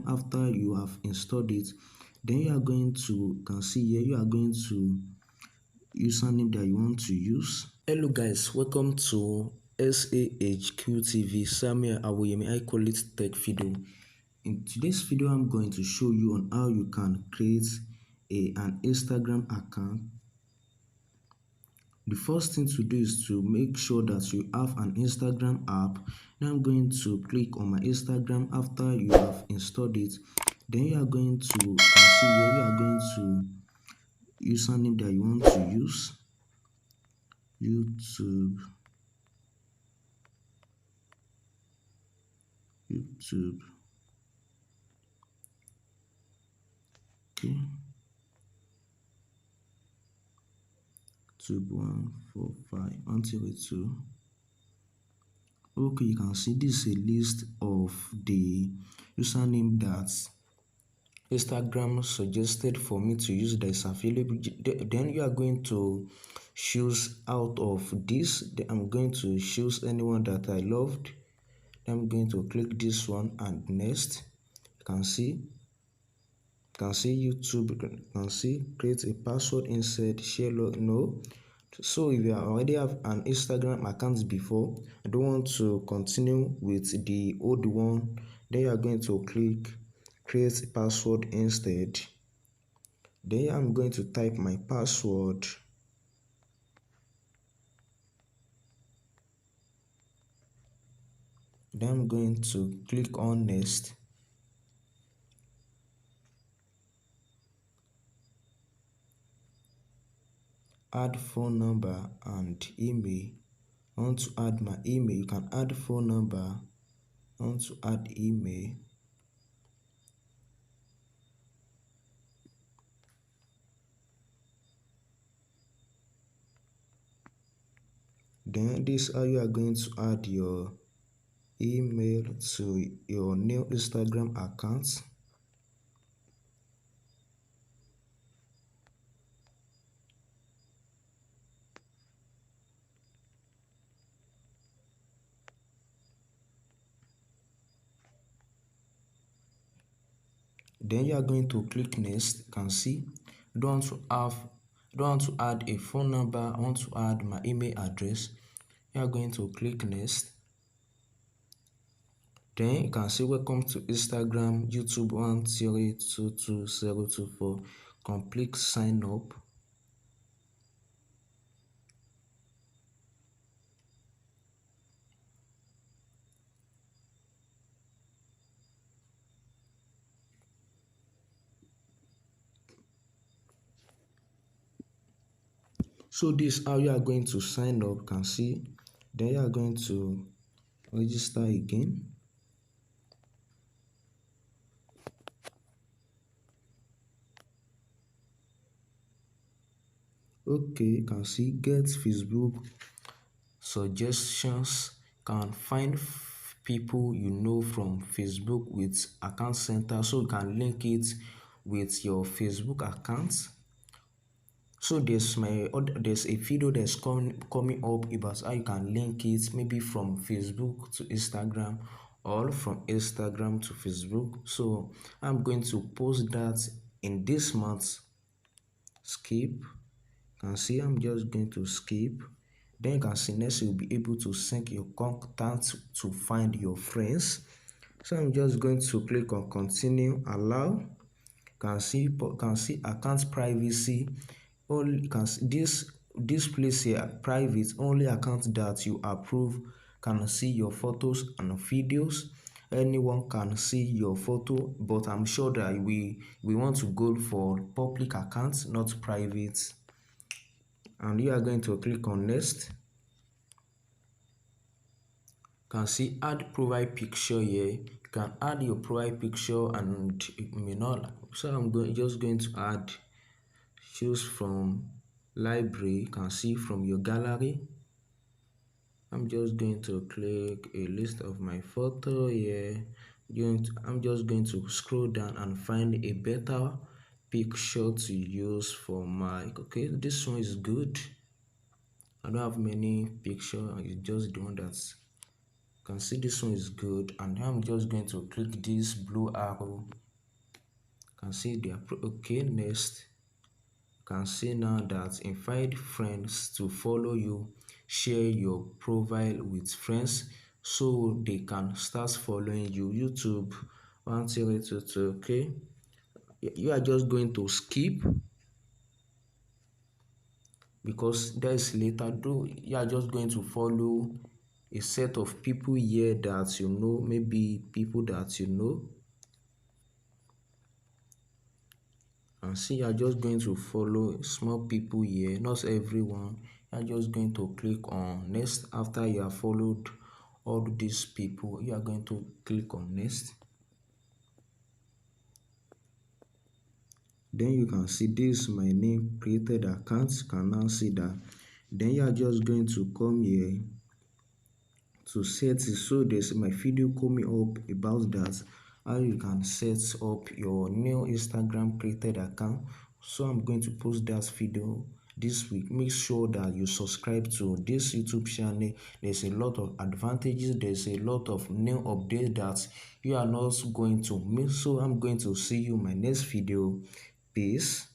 after you have installed it. Then you are going to, can see here, you are going to username that you want to use. Hello guys, welcome to H-QTV. Samuel Awoyemi, I call it tech video. In today's video, I'm going to show you on how you can create an Instagram account. The first thing to do is to make sure that you have an Instagram app. Now I'm going to click on my Instagram after you have installed it. Then you are going to, can see here, you are going to username that you want to use. YouTube. Okay. YouTube 145 Okay, you can see this is a list of the username that Instagram suggested for me to use that is available. Then you are going to choose out of this. Then I'm going to choose anyone that I loved. Then I'm going to click this one and next. You can see YouTube. You can see create a password, insert, share log. No. So if you already have an Instagram account before, I don't want to continue with the old one, then you are going to click create password instead. Then I'm going to type my password. Then I'm going to click on next. Add phone number and email. I want to add my email. You can add phone number. I want to add email. Then this is how you are going to add your email to your new Instagram account. Then you are going to click next. You can see I don't want to add a phone number. I want to add my email address. You are going to click next. Then you can see welcome to Instagram YouTube 1022024. Complete sign up. So this is how you are going to sign up. You can see. Then you are going to register again. Okay, you can see get Facebook suggestions. Can find people you know from Facebook with account center, so you can link it with your Facebook account. So there's a video that's coming up about how you can link it maybe from Facebook to Instagram or from Instagram to Facebook. So I'm going to post that in this month. Skip. You can see I'm just going to skip. Then you can see next you'll be able to sync your contacts to find your friends. So I'm just going to click on continue, allow. Can see account privacy. Only can see this place here private. Only account that you approve can see your photos and videos. Anyone can see your photo, but I'm sure that we want to go for public accounts, not private. And you are going to click on next. Can see add profile picture here. You can add your profile picture and it may not. So I'm just going to add. Choose from library. You can see from your gallery. I'm just going to click a list of my photo here. I'm just going to scroll down and find a better picture to use for my. Okay, this one is good. I don't have many pictures. It's just the one that's can see this one is good, and I'm just going to click this blue arrow. Can see the okay. Next, can see now that invite friends to follow you, share your profile with friends so they can start following you. YouTube 1022. Okay, you are just going to skip because there is later. Though you are just going to follow a set of people here that you know, maybe people that you know. And see, you are just going to follow small people here, not everyone. You are just going to click on next. After you have followed all these people, you are going to click on next. Then you can see this my name created account. You can now see that. Then you are just going to come here to set it. So there's my video coming up about that, how you can set up your new Instagram created account. So I'm going to post that video this week. Make sure that you subscribe to this YouTube channel. There's a lot of advantages, there's a lot of new updates that you are not going to miss. So I'm going to see you in my next video. Peace.